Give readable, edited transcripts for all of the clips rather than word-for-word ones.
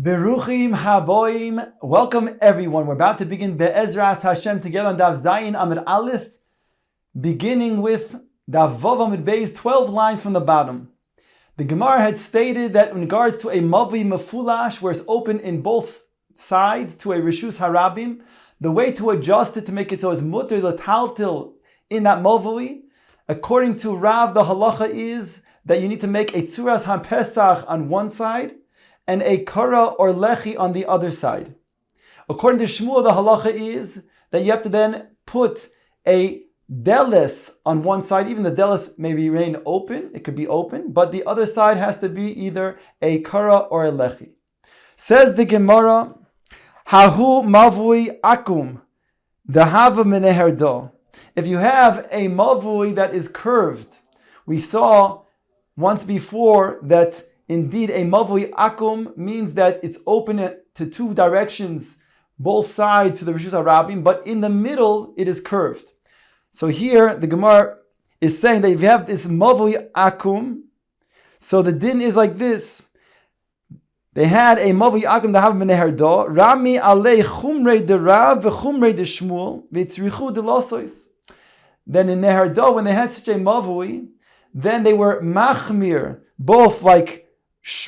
Beruchim haboim. Welcome everyone. We're about to begin Be'ezras Hashem together on Dav Zayin Amud Aleph, beginning with Dav Vav Amud Beis, 12 lines from the bottom. The Gemara had stated that in regards to a Mavli Mefulash, where it's open in both sides to a Rishus Harabim, the way to adjust it to make it so it's mutter l'taltil in that Mavli, according to Rav, the halacha is that you need to make a Tzuras HaPesach on one side and a kara or lechi on the other side. According to Shmuel, the halacha is that you have to then put a delis on one side. Even the delis may remain open, it could be open, but the other side has to be either a kara or a lechi. Says the Gemara, Hahu mavui akum, dahava meneherdo. If you have a mavui that is curved, we saw once before that indeed, a mavui akum means that it's open to two directions, both sides to the Rishus HaRabim, but in the middle it is curved. So here the Gemara is saying that if you have this mavui akum, so the din is like this. They had a mavui akum that have meneherdo, rami alei chumrei de Rav v'chumrei de Shmuel v'tzrichu de losois. Then in Neherdo, when they had such a mavui, then they were machmir, both like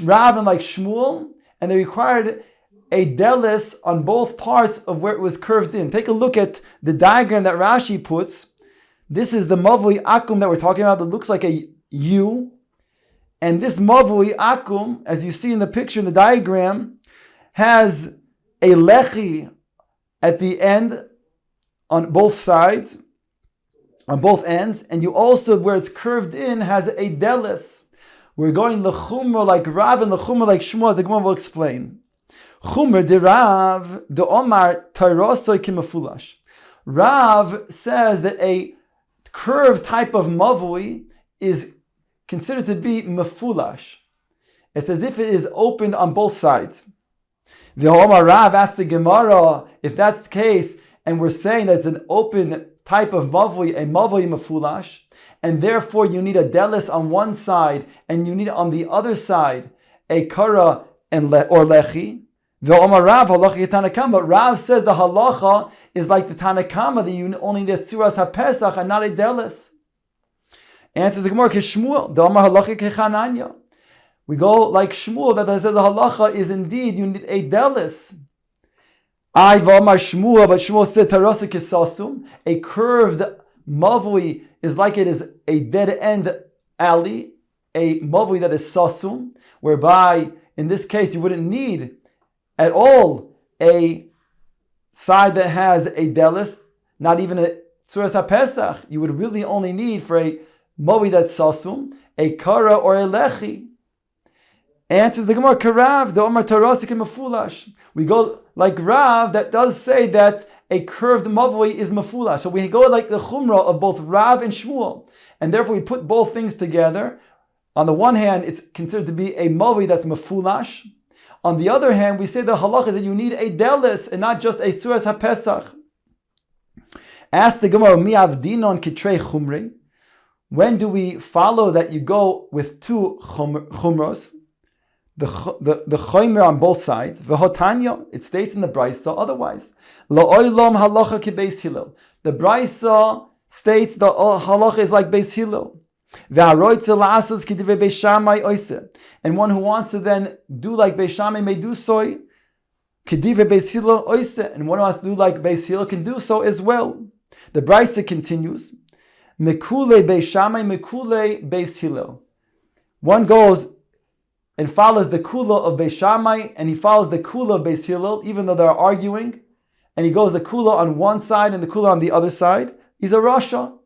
Rav and like Shmuel, and they required a delis on both parts of where it was curved in. Take a look at the diagram that Rashi puts. This is the mavui akum that we're talking about that looks like a U. And this mavui akum, as you see in the picture in the diagram, has a lechi at the end on both sides, on both ends, and you also, where it's curved in, has a delis. We're going l'chumra like Rav and l'chumra like Shmuel, the Gemara will explain. Chumra de Rav, de Omar, tairosoi kimafulash. Rav says that a curved type of mavui is considered to be mafulash. It's as if it is opened on both sides. The Omar Rav asked the Gemara, if that's the case, and we're saying that it's an open type of mavui, a mavui mafulash, and therefore you need a delis on one side, and you need on the other side a kara or lechi. But Rav says the halacha is like the Tanakama, that you only need a tzuras hapesach and not a delis. Answers the Gemara, Shmuel, the Amar halacha kechananya. We go like Shmuel, that says the halacha is indeed you need a delis. I v'amar Shmuel, but Shmuel said tarasa kisasum, a curved mavui is like it is a dead-end alley, a mavui that is sasum, whereby, in this case, you wouldn't need at all a side that has a delis, not even a tzuras hapesach. You would really only need for a mavui that's sasum, a kara or a lechi. Answers the Gemara, Karav, the Omar Tarasik and Mafulash. We go like Rav that does say that a curved mavui is mafulash. So we go like the chumrah of both Rav and Shmuel. And therefore we put both things together. On the one hand, it's considered to be a mavui that's mafulash. On the other hand, we say the halach is that you need a delis and not just a tzuras hapesach. Ask the Gemara, mi avdinon kitrei chumrei. When do we follow that you go with two chumros? The chomer on both sides. V'hotanya, it states in the Brisa otherwise. La'olam halacha ki Beis Hillel. The Brisa states the halacha is like Beis Hillel. V'haroitze la'asos ki divrei Beis Shammai oise. And one who wants to then do like Beis Shammai may do so. Ki divrei Beis Hillel oise. And one who wants to do like Beis Hillel can do so as well. The Brisa continues. Mekule Beis Shammai, mekule Beis Hillel. One goes and follows the kula of Beis Shammai, and he follows the kula of Beis Hillel, even though they're arguing, and he goes the kula on one side and the kula on the other side, he's a rasha.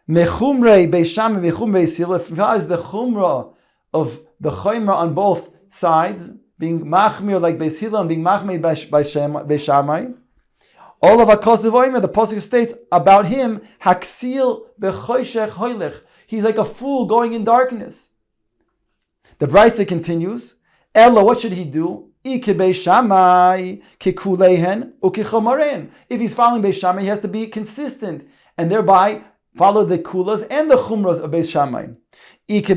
Mechumrei Beis Shammai, mechumrei Beis Hillel, if he follows the chumrah of the chaymer on both sides, being machmir like Beis Hillel and being machmir Beis Shammai, all of Akos Devoimer, the pasuk states about him, Haksil bechoshech hoylech, he's like a fool going in darkness. The Brisa continues, Ella, what should he do? If he's following Beis Shammai, he has to be consistent, and thereby follow the kulas and the chumras of Beis Shammai. If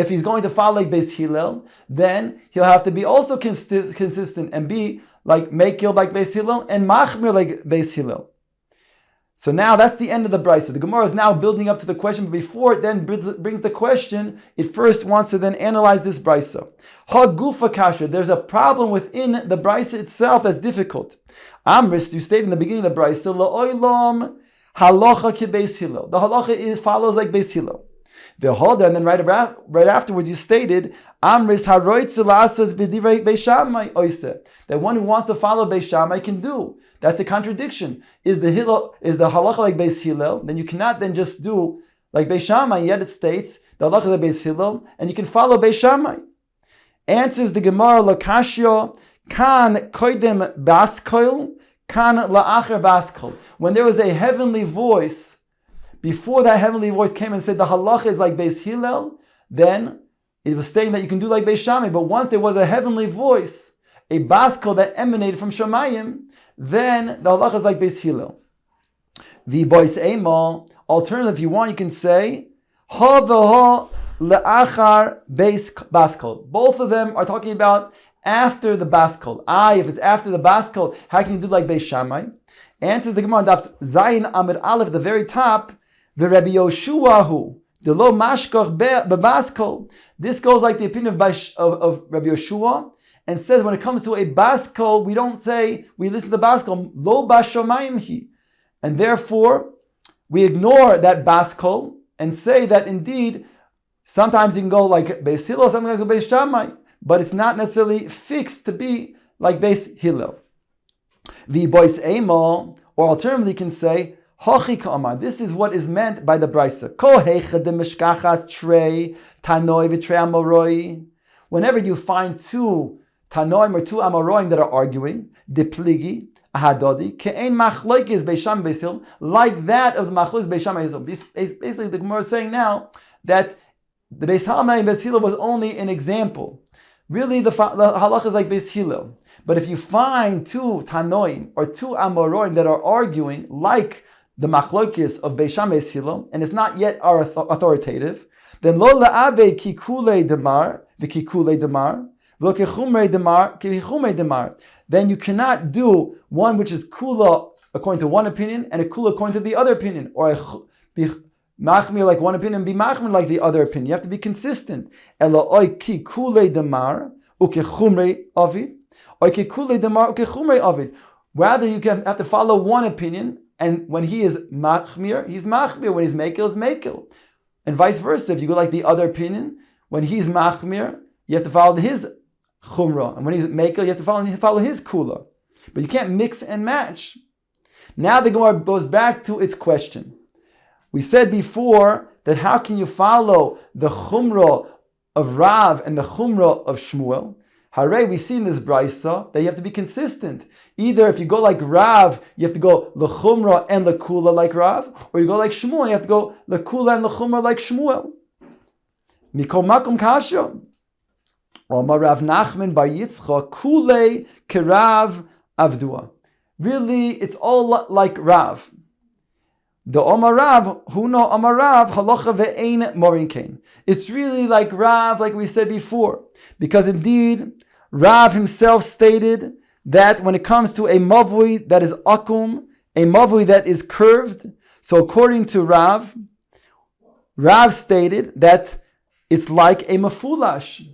he's going to follow like Beis Hillel, then he'll have to be also consistent and be like Mekil like Beis Hillel and Machmir like Beis Hillel. So now that's the end of the brisa. The Gemara is now building up to the question, but before it then brings the question, it first wants to then analyze this brisa. Ha gufa kasha. There's a problem within the brisa itself that's difficult. Amris, you stated in the beginning of the brisa, la'olam halacha ki Beis Hillel. The halacha follows like Beis Hillel. The holder, and then right afterwards you stated, Amris haroitz lasas b'divrei Beis Shammai oiseh. That one who wants to follow Beis Shammai can do. That's a contradiction. Is the halacha like Beis Hillel? Then you cannot then just do like Beis Shammai. Yet it states the halacha like Beis Hillel, and you can follow Beis Shammai. Answers the Gemara lakashyo kan koidem baskoil kan la'acher baskoil. When there was a heavenly voice, before that heavenly voice came and said the halacha is like Beis Hillel, then it was stating that you can do like Beis Shammai. But once there was a heavenly voice, a baskoil that emanated from Shamayim, then the halacha is like Beis Hillel. The boys ema. Alternative, if you want, you can say ha v'ha le'achar beis baskol. Both of them are talking about after the baskol. If it's after the baskol, how can you do like Beis Shammai? Answers the Gemara Daf Zayin Amud Aleph at the very top. The Rabbi Yoshuahu the lo mashkoch bebaskol. This goes like the opinion of Rabbi Yoshua, and says when it comes to a baskol, we don't say, we listen to the baskol, lo bashomayim hi. And therefore, we ignore that baskol and say that indeed, sometimes you can go like Beis Hillel, sometimes you can go Beis Shammai, but it's not necessarily fixed to be like Beis Hillel. The bois emo, or alternatively you can say, Hochi ka'amar. This is what is meant by the brisa. Kol heicha de mishkachas trei tanoi v'trei amoroi. Whenever you find two Tanoim or two Amoraim that are arguing, Dipligi, Ahadodi, Ke'ein Machloikis Beis Shammai Beis Hillel, like that of the Machloikis Beis Shammai Beis Hillel. Basically, the Gemara is saying now that the Beis Shammai and Beis Hillel was only an example. Really, the halach is like Beis Hillel. But if you find two Tanoim or two Amoraim that are arguing like the Machloikis of Beis Shammai Beis Hillel, and it's not yet authoritative, then Lo la'abe kikule demar v'kikule demar. Then you cannot do one which is kula according to one opinion and a kula according to the other opinion, or be machmir like one opinion and be machmir like the other opinion. You have to be consistent. Rather, you can have to follow one opinion, and when he is machmir, he's machmir. When he's mekil, he's mekil, and vice versa. If you go like the other opinion, when he's machmir, you have to follow his chumrah, and when he's mekel, you have to follow his kula. But you can't mix and match. Now the Gemara goes back to its question. We said before that how can you follow the chumrah of Rav and the chumrah of Shmuel? Hare, we see in this brisa that you have to be consistent. Either if you go like Rav, you have to go the chumrah and the kula like Rav, or you go like Shmuel, you have to go the kula and the chumrah like Shmuel. Mikol makom kasha. Rav Nachman bar Yitzchak kule kerav avdua. Really, it's all like Rav. The Omar Rav, huno Omar Rav, halacha ve'ein morin kain. It's really like Rav, like we said before, because indeed Rav himself stated that when it comes to a mavui that is akum, a mavui that is curved, so according to Rav stated that it's like a mafulash.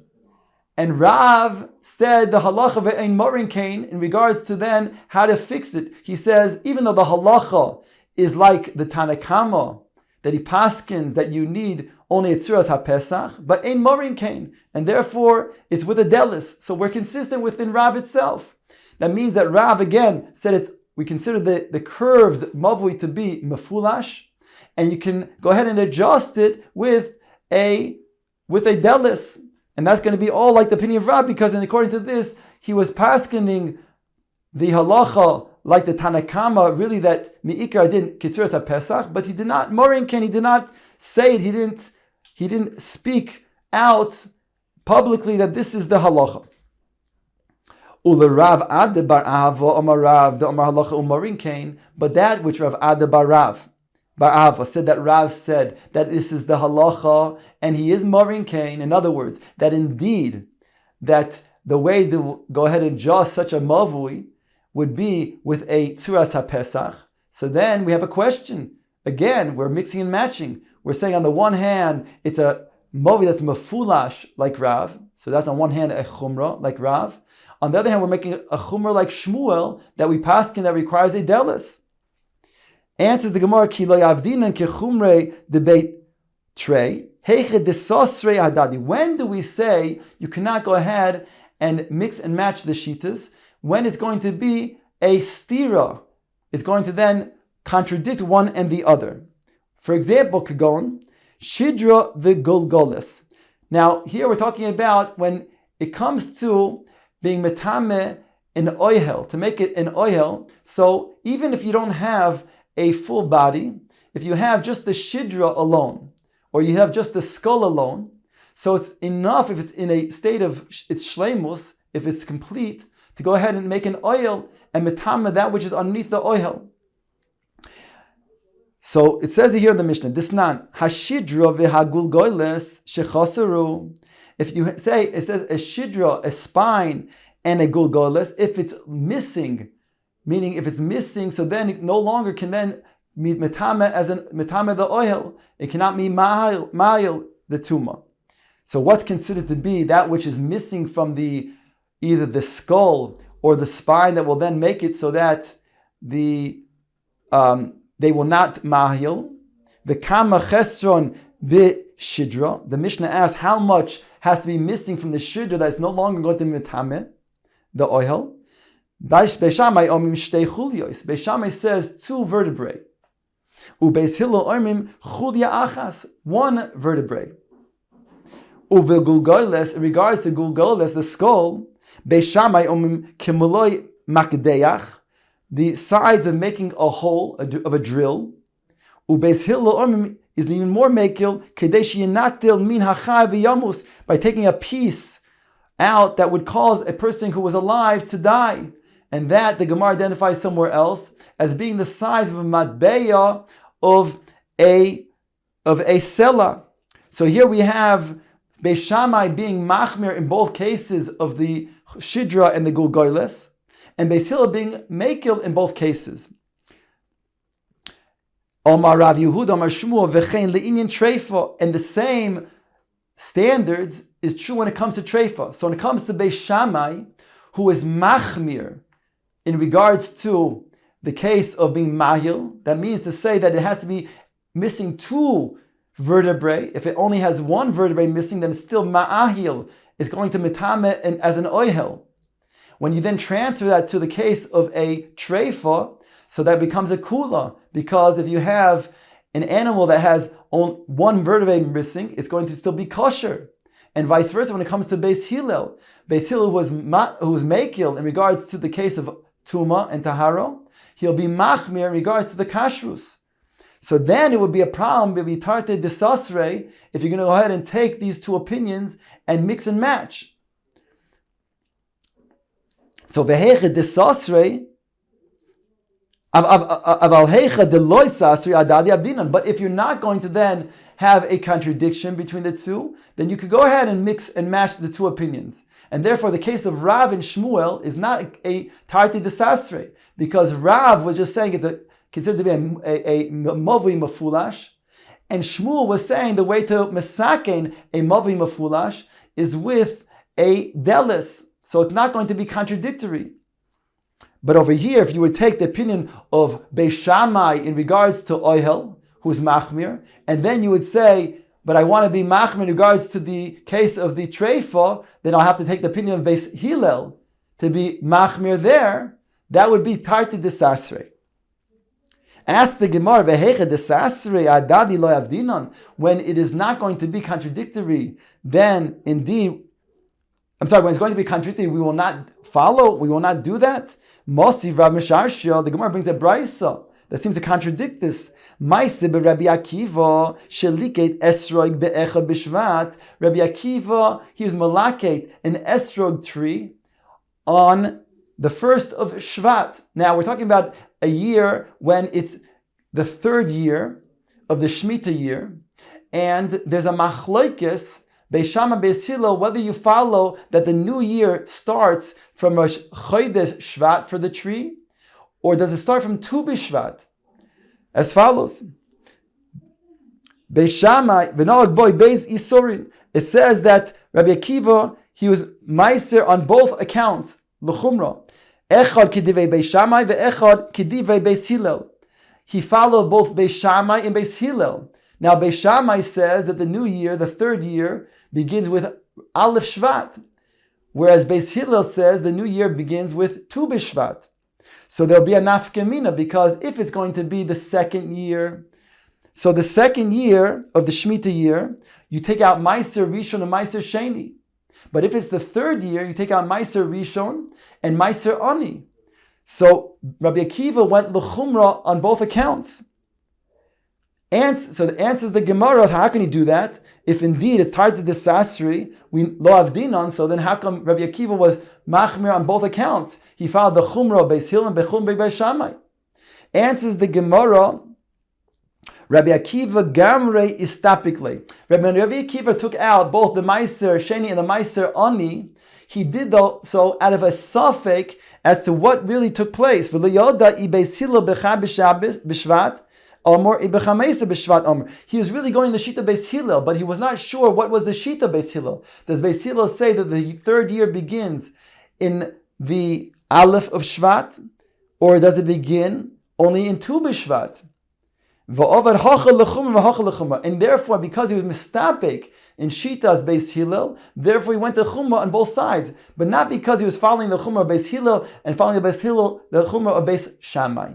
And Rav said the halacha ve'ein morin kain in regards to then how to fix it. He says, even though the halacha is like the Tanakama, that he paskins that you need only Etzuras HaPesach, but ein morin kain, and therefore it's with a delis. So we're consistent within Rav itself. That means that Rav again said we consider the curved mavui to be mefulash, and you can go ahead and adjust it with a delis. And that's going to be all like the opinion of Rav, because according to this, he was paskening the halacha like the Tanakama, really that Mi'ikar didn't Kitzuras HaPesach, but he did not, Morinken, he did not say it, he didn't speak out publicly that this is the halacha. Ularav Ad bar Ahava Omar Rav the Omar Halacha Umarin Kain, but that which Rav Ad bar Ahava said that Rav said that this is the halacha and he is Marin Kain. In other words, that indeed that the way to go ahead and adjust such a mavui would be with a tzuras haPesach. So then we have a question. Again, we're mixing and matching. We're saying on the one hand, it's a mavui that's mafulash like Rav. So that's on one hand a chumrah like Rav. On the other hand, we're making a chumrah like Shmuel that we paskin that requires a delis. Answers the Gemara, Ki lo yavdinan ke chumrei debate trey. When do we say you cannot go ahead and mix and match the shitas? When it's going to be a stira. It's going to then contradict one and the other. For example, Kagon, Shidra v'gulgolis. Now, here we're talking about when it comes to being metame in oihel, to make it an oihel. So even if you don't have a full body, if you have just the shidra alone, or you have just the skull alone, so it's enough if it's in a state of its shleimus, if it's complete, to go ahead and make an oil and metame that which is underneath the oil. So it says here in the Mishnah, Disnan, hashidra v'hagulgoiles shechaseru. If you say, it says a shidra, a spine, and a gulgoiles, if it's missing, meaning if it's missing, so then it no longer can then be metame as an metame the oil. It cannot be ma'il the tuma. So what's considered to be that which is missing from the either the skull or the spine that will then make it so that they will not mahil. The kama chesron bi shidra. The Mishnah asks how much has to be missing from the shidra that is no longer going to be metame the oil. Beis Shammai says 2 vertebrae. Ubeis Hillel omim chulya achas, 1 vertebrae. Uvegulgoiles, in regards to gulgoiles, the skull, Beis Shammai omim kimuloi makdeach, the size of making a hole of a drill. Ubeis Hillel omim is even more mekil kadesh yinatil min hachai v'yamus, by taking a piece out that would cause a person who was alive to die. And that the Gemara identifies somewhere else as being the size of a matbeya of a sela. So here we have Beis Shammai being machmir in both cases of the shidra and the gulgoiles, and Beis Hillel being mekil in both cases. Omar Rav Yehuda, Omar Shmuel, v'chein le'inyan treifa, and the same standards is true when it comes to treifa. So when it comes to Beis Shammai, who is machmir in regards to the case of being mahil, that means to say that it has to be missing 2 vertebrae. If it only has 1 vertebrae missing, then it's still ma'ahil. It's going to metame as an oihel. When you then transfer that to the case of a treifa, so that becomes a kula, because if you have an animal that has 1 vertebrae missing, it's going to still be kosher. And vice versa when it comes to Beis Hillel. Beis Hillel who was mekil in regards to the case of Tuma and Taharo, he'll be machmir in regards to the kashrus. So then it would be a problem, it would be tarte desasre, if you're going to go ahead and take these 2 opinions and mix and match. So veheche desasre, but if you're not going to then have a contradiction between the 2, then you could go ahead and mix and match the 2 opinions. And therefore, the case of Rav and Shmuel is not a tarti desasre, because Rav was just saying it's considered to be a mavui mafulash, and Shmuel was saying the way to mesaken a mavui mafulash is with a delis, so it's not going to be contradictory. But over here, if you would take the opinion of Beis Shammai in regards to oihel, who's machmir, and then you would say, but I want to be machmir in regards to the case of the treifa, then I'll have to take the opinion of Beis Hillel to be machmir there. That would be tarti desasre. Ask the Gemara, veheche desasre adadi lo yavdinon, when it is not going to be contradictory, then indeed, when it's going to be contradictory, we will not follow, we will not do that. Mosiv Rav Misharshia, the Gemara brings a brisa that seems to contradict this. Maise be Rabbi Akiva sheliket esrog be'echad b'shvat. Rabbi Akiva, he is malaket an esrog tree on the first of Shvat. Now we're talking about a year when it's the third year of the Shemitah year, and there's a machlokes Beis Shammai Beis Hillel whether you follow that the new year starts from Rosh Chodesh Shvat for the tree, or does it start from Tu B'Shvat? As follows: Beis Shammai v'noag boy Beis Isurin. It says that Rabbi Akiva, he was meiser on both accounts. L'chumra echad k'divei Beis Shammai ve'echad k'divei Beis Hillel. He followed both Beis Shammai and Beis Hillel. Now Beis Shammai says that the new year, the third year, begins with Aleph Shvat, whereas Beis Hillel says the new year begins with Tu B'Shvat. So there'll be a nafkamina, because if it's going to be the second year, so the second year of the Shemitah year, you take out Meiser Rishon and Meiser Sheni. But if it's the third year, you take out Meiser Rishon and Meiser Ani. So Rabbi Akiva went l'chumra on both accounts. And so the answer is the Gemara. How can he do that? If indeed it's tied to the Sasri, we lo avdinon, so then how come Rabbi Akiva was machmir on both accounts? He followed the chumra Beis Hillel and bechum Beis Shammai. Answers the Gemara. Rabbi Akiva gamrei istapikle. Rabbi Akiva took out both the Meiser Sheni and the Meiser Ani. He did so out of a suffix as to what really took place. He was really going the Shita Beis Hillel, but he was not sure what was the Shita Beis Hillel. Does Beis Hillel say that the third year begins in the Aleph of Shvat, or does it begin only in Tu B'Shvat? And therefore, because he was mistapik in Shita's Beis Hillel, therefore he went to Chumrah on both sides, but not because he was following the Chumrah of Beis Hillel and following the Beis Hillel, the Chumrah of Beis Shammai.